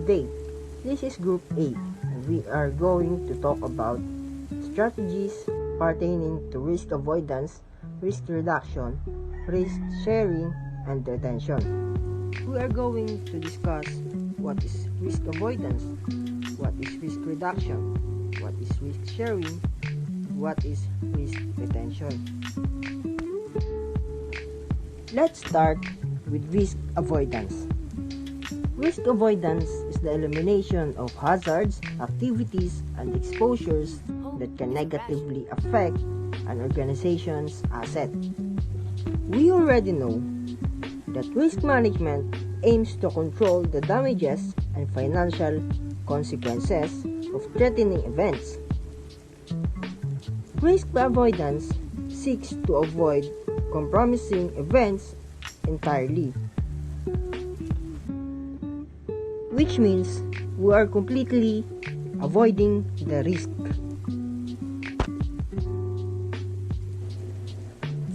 today. This is Group A, and we are going to talk about strategies pertaining to risk avoidance, risk reduction, risk sharing, and retention. We are going to discuss what is risk avoidance, what is risk reduction, what is risk sharing, what is risk retention. Let's start with risk avoidance. Risk avoidance is the elimination of hazards, activities, and exposures that can negatively affect an organization's asset. We already know that risk management aims to control the damages and financial consequences of threatening events. Risk avoidance seeks to avoid compromising events entirely, which means we are completely avoiding the risk.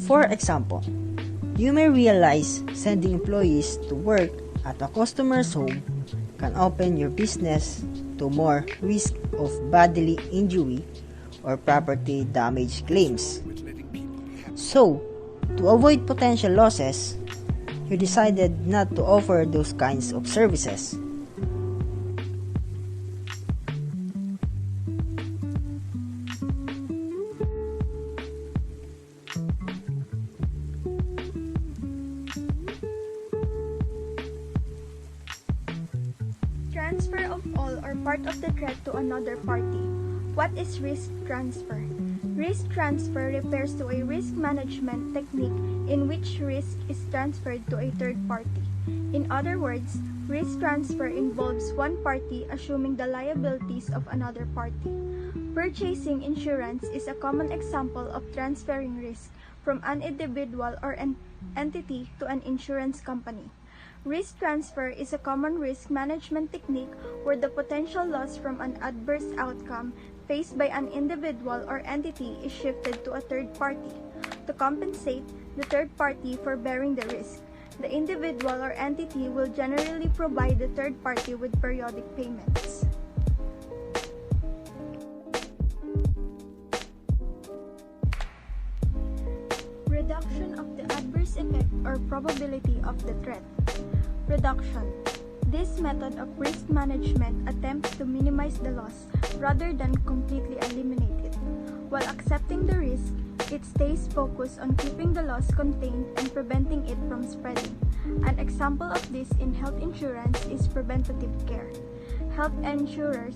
For example, you may realize sending employees to work at a customer's home can open your business to more risk of bodily injury or property damage claims. So, to avoid potential losses, you decided not to offer those kinds of services. Transfer of all or part of the threat to another party. What is risk transfer? Risk transfer refers to a risk management technique in which risk is transferred to a third party. In other words, risk transfer involves one party assuming the liabilities of another party. Purchasing insurance is a common example of transferring risk from an individual or an entity to an insurance company. Risk transfer is a common risk management technique where the potential loss from an adverse outcome faced by an individual or entity is shifted to a third party to compensate the third party for bearing the risk. The individual or entity will generally provide the third party with periodic payments. Reduction of the adverse effect or probability of the threat. Reduction. This method of risk management attempts to minimize the loss rather than completely eliminate it. While accepting the risk, it stays focused on keeping the loss contained and preventing it from spreading. An example of this in health insurance is preventative care. Health insurers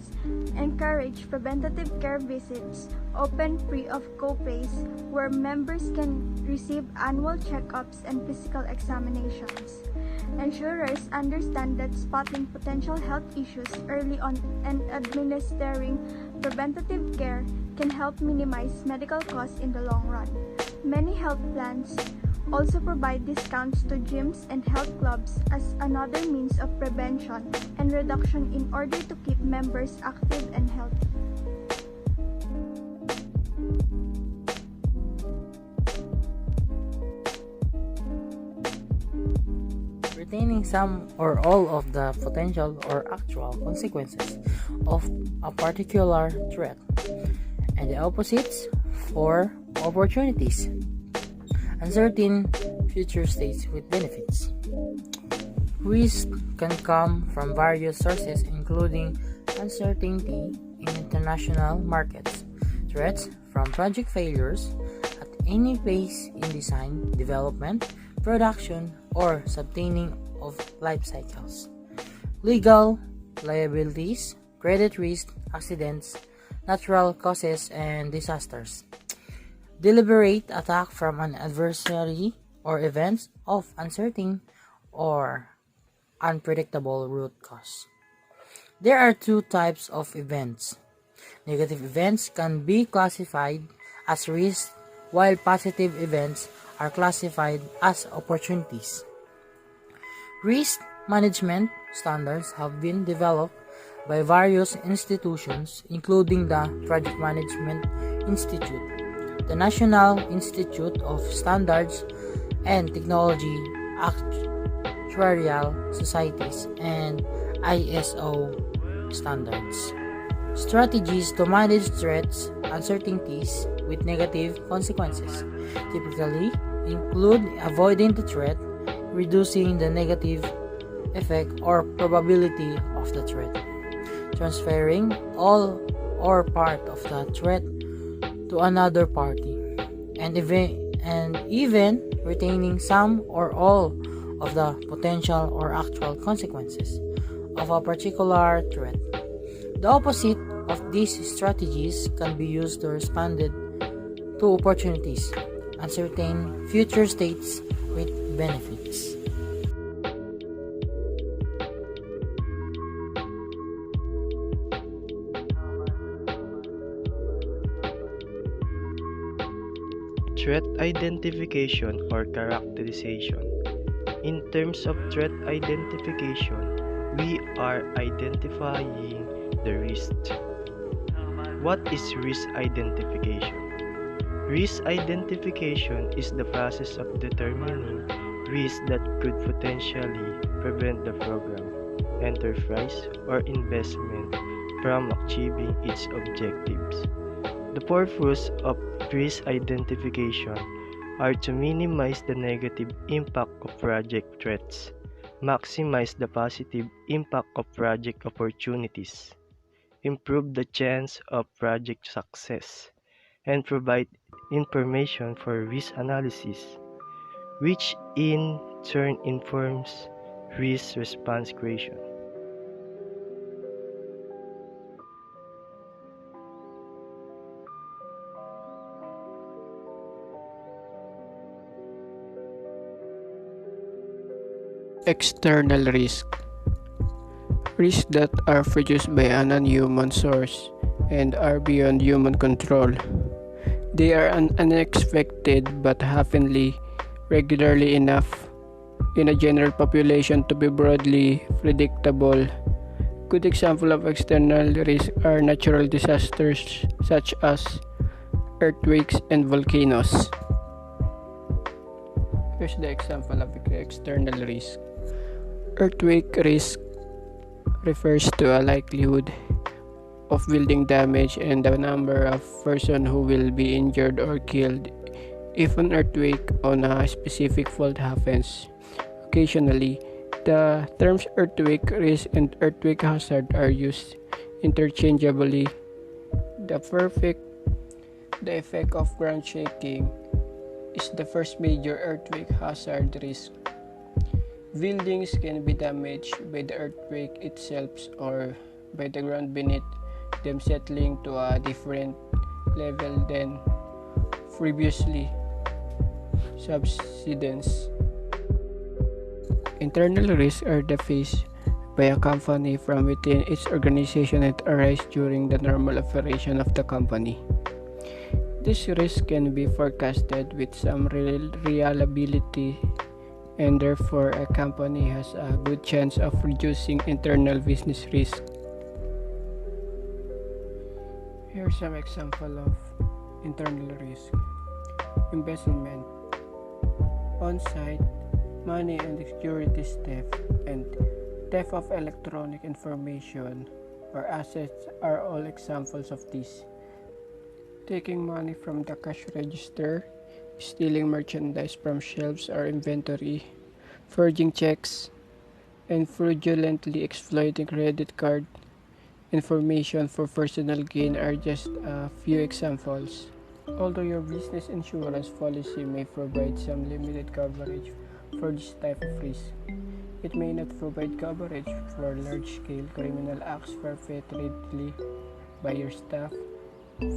encourage preventative care visits open free of co-pays where members can receive annual checkups and physical examinations. Insurers understand that spotting potential health issues early on and administering preventative care can help minimize medical costs in the long run. Many health plans also provide discounts to gyms and health clubs as another means of prevention and reduction in order to keep members active and healthy. Retaining some or all of the potential or actual consequences of a particular threat, and the opposites for opportunities. Uncertain future states with benefits. Risk can come from various sources including uncertainty in international markets, threats from project failures at any phase in design, development, production, or sustaining of life cycles, legal liabilities, credit risk, accidents, natural causes, and disasters, deliberate attack from an adversary, or events of uncertain or unpredictable root cause. There are two types of events. Negative events can be classified as risks, while positive events are classified as opportunities. Risk management standards have been developed by various institutions, including the Project Management Institute, the National Institute of Standards and Technology, actuarial societies, and ISO standards. Strategies to manage threats, uncertainties with negative consequences typically include avoiding the threat, reducing the negative effect or probability of the threat, transferring all or part of the threat to another party, and even retaining some or all of the potential or actual consequences of a particular threat. The opposite of these strategies can be used to respond to opportunities, uncertain future states with benefits. Threat identification or characterization. In terms of threat identification, we are identifying the risk. What is risk identification? Risk identification is the process of determining risks that could potentially prevent the program, enterprise, or investment from achieving its objectives. The purpose of risk identification are to minimize the negative impact of project threats, maximize the positive impact of project opportunities, improve the chance of project success, and provide information for risk analysis, which in turn informs risk response creation. External risk. Risks that are produced by an unhuman source and are beyond human control. They are unexpected but happen regularly enough in a general population to be broadly predictable. Good example of external risk are natural disasters such as earthquakes and volcanoes. Here's the example of external risk. Earthquake risk refers to a likelihood of building damage and the number of persons who will be injured or killed if an earthquake on a specific fault happens. Occasionally, the terms earthquake risk and earthquake hazard are used interchangeably. The effect of ground shaking is the first major earthquake hazard risk. Buildings can be damaged by the earthquake itself or by the ground beneath them settling to a different level than previously subsidence. Internal risks are the faced by a company from within its organization that arise during the normal operation of the company. This risk can be forecasted with some reliability, and therefore a company has a good chance of reducing internal business risk. Here's some example of internal risk. Embezzlement, on-site, money and securities theft, and theft of electronic information or assets are all examples of this. Taking money from the cash register, stealing merchandise from shelves or inventory, forging checks, and fraudulently exploiting credit card information for personal gain are just a few examples. Although your business insurance policy may provide some limited coverage for this type of risk, it may not provide coverage for large-scale criminal acts perpetrated by your staff.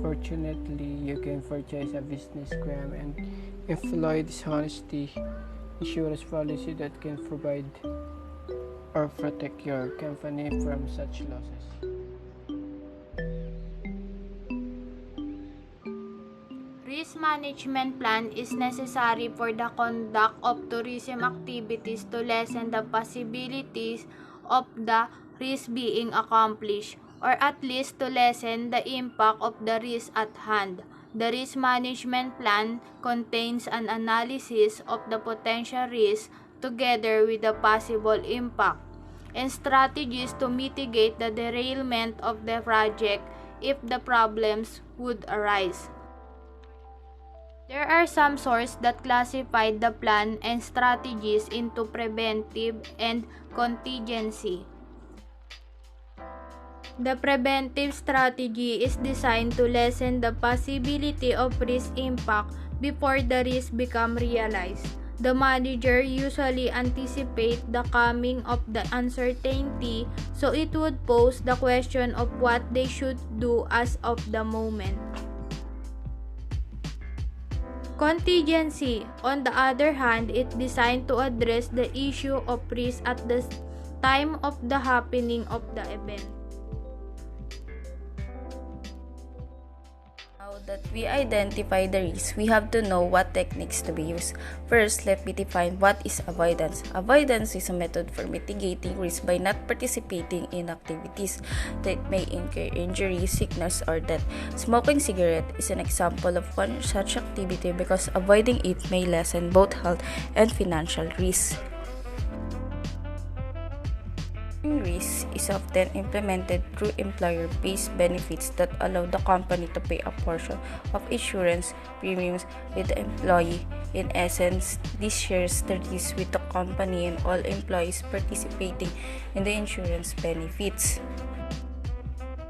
Fortunately, you can purchase a business crime and employ dishonesty insurance policy that can provide or protect your company from such losses. Risk management plan is necessary for the conduct of tourism activities to lessen the possibilities of the risk being accomplished, or at least to lessen the impact of the risk at hand. The risk management plan contains an analysis of the potential risk together with the possible impact. and strategies to mitigate the derailment of the project if the problems would arise. There are some sources that classify the plan and strategies into preventive and contingency. The preventive strategy is designed to lessen the possibility of risk impact before the risk become realized. The manager usually anticipates the coming of the uncertainty, so it would pose the question of what they should do as of the moment. Contingency, on the other hand, is designed to address the issue of risk at the time of the happening of the event. Now that we identify the risk, we have to know what techniques to be used. First, let me define what is avoidance. Avoidance is a method for mitigating risk by not participating in activities that may incur injury, sickness, or death. Smoking cigarette is an example of one such activity because avoiding it may lessen both health and financial risk. Risk is often implemented through employer-based benefits that allow the company to pay a portion of insurance premiums with the employee. In essence, this shares the risk with the company and all employees participating in the insurance benefits.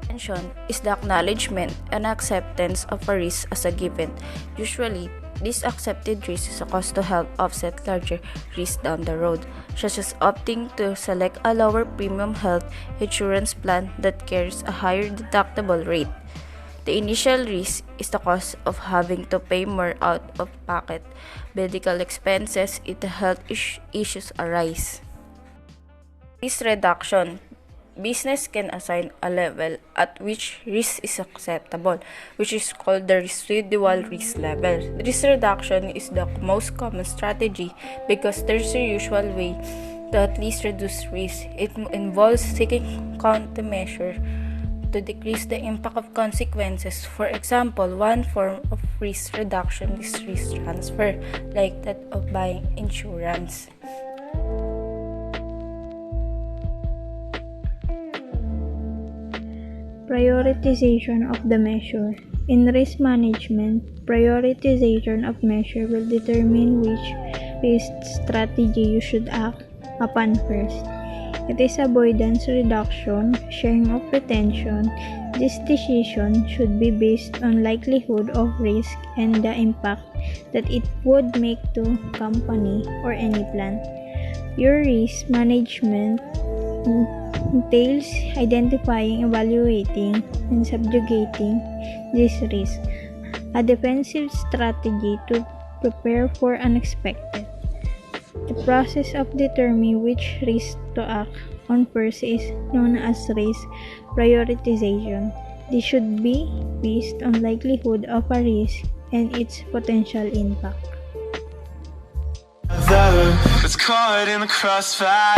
Prevention is the acknowledgement and acceptance of a risk as a given. Usually, this accepted risk is a cost to help offset larger risks down the road, such as opting to select a lower premium health insurance plan that carries a higher deductible rate. The initial risk is the cost of having to pay more out-of-pocket medical expenses if the health issues arise. Risk reduction. Business can assign a level at which risk is acceptable, which is called the residual risk level. Risk reduction is the most common strategy because there's a usual way to at least reduce risk. It involves taking countermeasures to decrease the impact of consequences. For example, one form of risk reduction is risk transfer, like that of buying insurance. Prioritization of the measure. In risk management, prioritization of measure will determine which risk strategy you should act upon first. It is avoidance, reduction, sharing of retention. This decision should be based on likelihood of risk and the impact that it would make to company or any plan. Your risk management entails identifying, evaluating, and subjugating this risk. A defensive strategy to prepare for unexpected. The process of determining which risk to act on first is known as risk prioritization. This should be based on likelihood of a risk and its potential impact. It's caught in the crossfire.